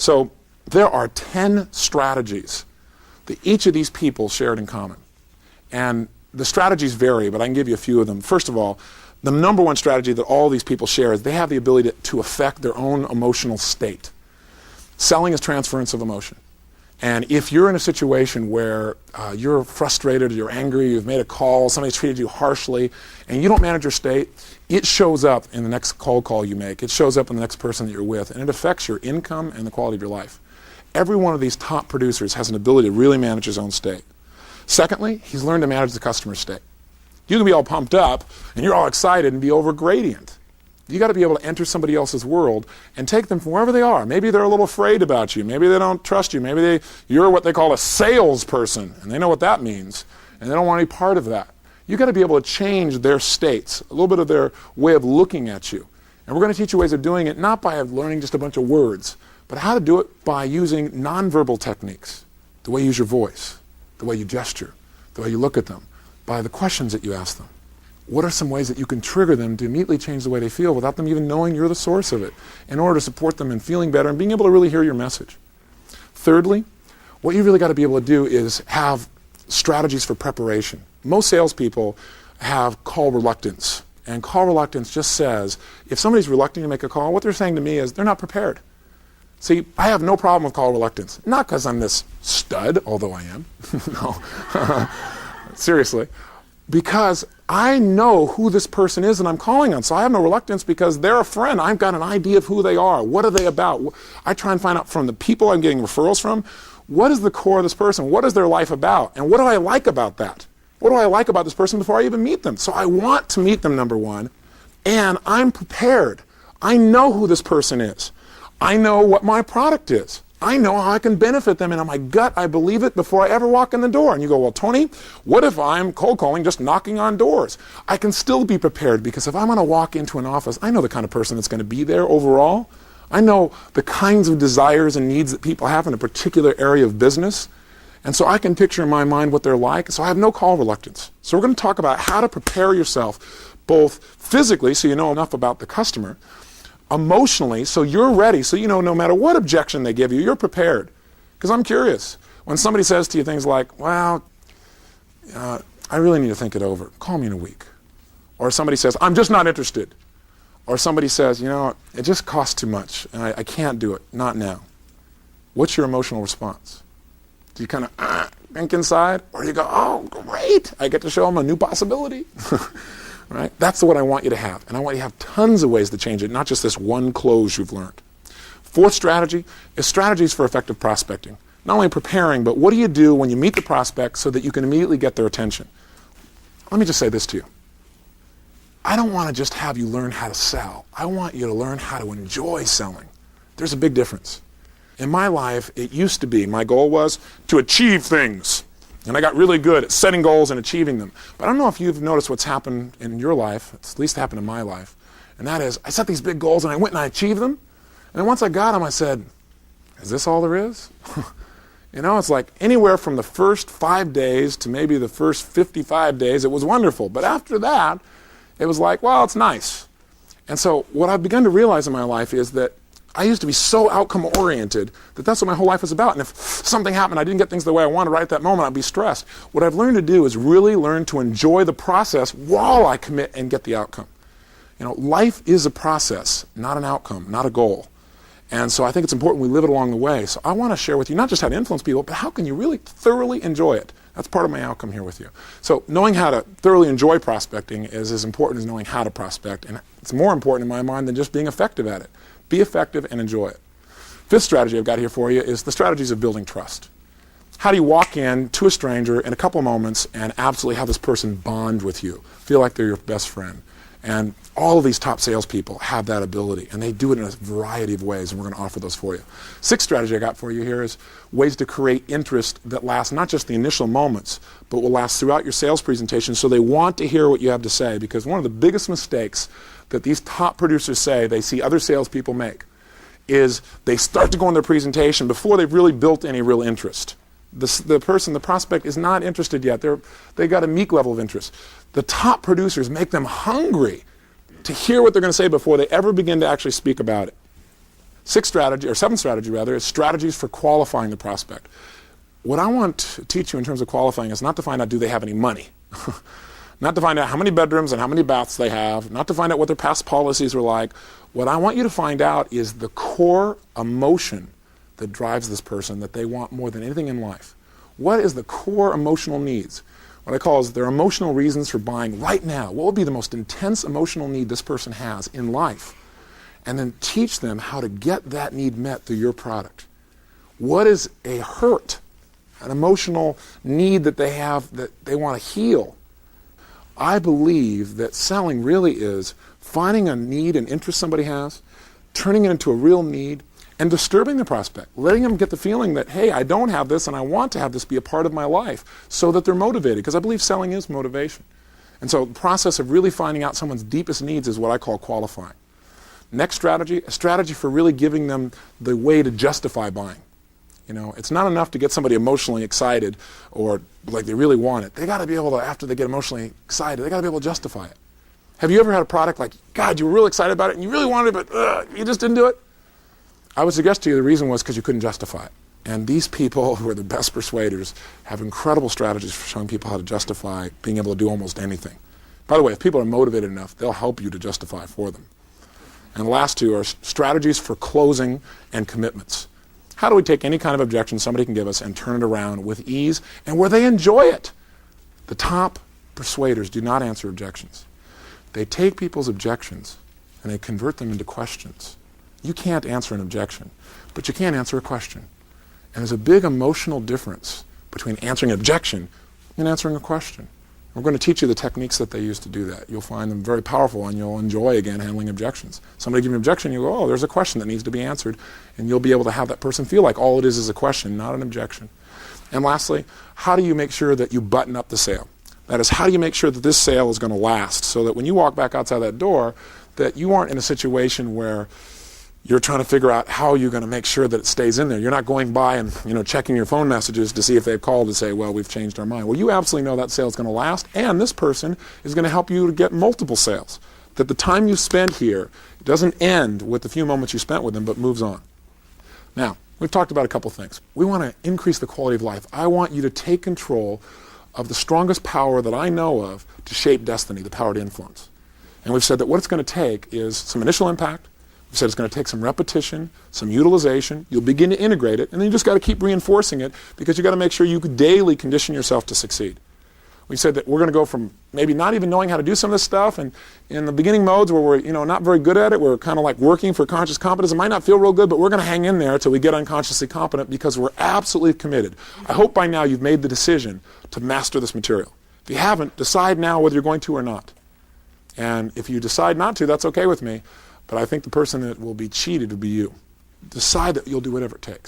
So there are 10 strategies that each of these people shared in common. And the strategies vary, but I can give you a few of them. First of all, the number one strategy that all these people share is they have the ability to affect their own emotional state. Selling is transference of emotion. And if you're in a situation where you're frustrated, you're angry, you've made a call, somebody's treated you harshly, and you don't manage your state, it shows up in the next cold call you make. It shows up in the next person that you're with, and it affects your income and the quality of your life. Every one of these top producers has an ability to really manage his own state. Secondly, he's learned to manage the customer state. You can be all pumped up, and you're all excited and be over gradient. You got to be able to enter somebody else's world and take them from wherever they are. Maybe they're a little afraid about you. Maybe they don't trust you. Maybe you're what they call a salesperson, and they know what that means, and they don't want any part of that. You got to be able to change their states, a little bit of their way of looking at you. And we're going to teach you ways of doing it, not by learning just a bunch of words, but how to do it by using nonverbal techniques, the way you use your voice, the way you gesture, the way you look at them, by the questions that you ask them. What are some ways that you can trigger them to immediately change the way they feel without them even knowing you're the source of it, in order to support them in feeling better and being able to really hear your message? Thirdly, what you really got to be able to do is have strategies for preparation. Most salespeople have call reluctance, and call reluctance just says, if somebody's reluctant to make a call, what they're saying to me is they're not prepared. See, I have no problem with call reluctance, not because I'm this stud, although I am. No, seriously. Because I know who this person is and I'm calling on. So I have no reluctance because they're a friend. I've got an idea of who they are. What are they about? I try and find out from the people I'm getting referrals from, what is the core of this person? What is their life about? And what do I like about that? What do I like about this person before I even meet them? So I want to meet them, number one, and I'm prepared. I know who this person is. I know what my product is. I know how I can benefit them, and in my gut, I believe it before I ever walk in the door. And you go, well, Tony, what if I'm cold calling, just knocking on doors? I can still be prepared, because if I'm going to walk into an office, I know the kind of person that's going to be there overall. I know the kinds of desires and needs that people have in a particular area of business. And so I can picture in my mind what they're like, so I have no call reluctance. So we're going to talk about how to prepare yourself, both physically, so you know enough about the customer, emotionally, so you're ready, so you know no matter what objection they give you, you're prepared. Because I'm curious. When somebody says to you things like, well, I really need to think it over. Call me in a week. Or somebody says, I'm just not interested. Or somebody says, you know, it just costs too much, and I can't do it, not now. What's your emotional response? Do you kind of think inside? Or do you go, oh, great, I get to show them a new possibility? Right? That's what I want you to have. And I want you to have tons of ways to change it, not just this one close you've learned. Fourth strategy is strategies for effective prospecting. Not only preparing, but what do you do when you meet the prospect so that you can immediately get their attention? Let me just say this to you. I don't want to just have you learn how to sell. I want you to learn how to enjoy selling. There's a big difference. In my life, it used to be, my goal was to achieve things. And I got really good at setting goals and achieving them. But I don't know if you've noticed what's happened in your life. It's at least happened in my life. And that is, I set these big goals and I went and I achieved them. And then once I got them, I said, is this all there is? You know, it's like anywhere from the first 5 days to maybe the first 55 days, it was wonderful. But after that, it was like, well, it's nice. And so what I've begun to realize in my life is that I used to be so outcome-oriented that that's what my whole life was about. And if something happened, I didn't get things the way I wanted right at that moment, I'd be stressed. What I've learned to do is really learn to enjoy the process while I commit and get the outcome. You know, life is a process, not an outcome, not a goal. And so I think it's important we live it along the way. So I want to share with you not just how to influence people, but how can you really thoroughly enjoy it. That's part of my outcome here with you. So knowing how to thoroughly enjoy prospecting is as important as knowing how to prospect. And it's more important in my mind than just being effective at it. Be effective and enjoy it. Fifth strategy I've got here for you is the strategies of building trust. How do you walk in to a stranger in a couple of moments and absolutely have this person bond with you, feel like they're your best friend? And all of these top salespeople have that ability, and they do it in a variety of ways, and we're going to offer those for you. Sixth strategy I got for you here is ways to create interest that lasts not just the initial moments, but will last throughout your sales presentation, so they want to hear what you have to say. Because one of the biggest mistakes that these top producers say they see other salespeople make is they start to go in their presentation before they've really built any real interest. The prospect is not interested yet. They got a meek level of interest. The top producers make them hungry to hear what they're going to say before they ever begin to actually speak about it. Seventh strategy rather, is strategies for qualifying the prospect. What I want to teach you in terms of qualifying is not to find out do they have any money, not to find out how many bedrooms and how many baths they have, not to find out what their past policies were like. What I want you to find out is the core emotion that drives this person that they want more than anything in life. What is the core emotional needs? What I call is their emotional reasons for buying right now. What would be the most intense emotional need this person has in life? And then teach them how to get that need met through your product. What is a hurt, an emotional need that they have that they want to heal? I believe that selling really is finding a need and interest somebody has, turning it into a real need, and disturbing the prospect, letting them get the feeling that, hey, I don't have this and I want to have this be a part of my life, so that they're motivated, because I believe selling is motivation. And so the process of really finding out someone's deepest needs is what I call qualifying. Next strategy, a strategy for really giving them the way to justify buying. You know, it's not enough to get somebody emotionally excited or like they really want it. They got to be able to, after they get emotionally excited, they got to be able to justify it. Have you ever had a product like, God, you were really excited about it and you really wanted it, but you just didn't do it? I would suggest to you the reason was because you couldn't justify it. And these people who are the best persuaders have incredible strategies for showing people how to justify being able to do almost anything. By the way, if people are motivated enough, they'll help you to justify for them. And the last two are strategies for closing and commitments. How do we take any kind of objection somebody can give us and turn it around with ease and where they enjoy it? The top persuaders do not answer objections. They take people's objections and they convert them into questions. You can't answer an objection, but you can answer a question. And there's a big emotional difference between answering an objection and answering a question. We're going to teach you the techniques that they use to do that. You'll find them very powerful and you'll enjoy, again, handling objections. Somebody gives you an objection, you go, oh, there's a question that needs to be answered, and you'll be able to have that person feel like all it is a question, not an objection. And lastly, how do you make sure that you button up the sale? That is, how do you make sure that this sale is going to last so that when you walk back outside that door, that you aren't in a situation where you're trying to figure out how you're going to make sure that it stays in there. You're not going by and checking your phone messages to see if they've called to say, well, we've changed our mind. Well, you absolutely know that sale is going to last, and this person is going to help you to get multiple sales. That the time you spend here doesn't end with the few moments you spent with them, but moves on. Now, we've talked about a couple things. We want to increase the quality of life. I want you to take control of the strongest power that I know of to shape destiny, the power to influence. And we've said that what it's going to take is some initial impact. We said it's going to take some repetition, some utilization. You'll begin to integrate it, and then you just got to keep reinforcing it because you got to make sure you daily condition yourself to succeed. We said that we're going to go from maybe not even knowing how to do some of this stuff, and in the beginning modes where we're not very good at it, we're kind of like working for conscious competence. It might not feel real good, but we're going to hang in there until we get unconsciously competent because we're absolutely committed. I hope by now you've made the decision to master this material. If you haven't, decide now whether you're going to or not. And if you decide not to, that's okay with me. But I think the person that will be cheated will be you. Decide that you'll do whatever it takes.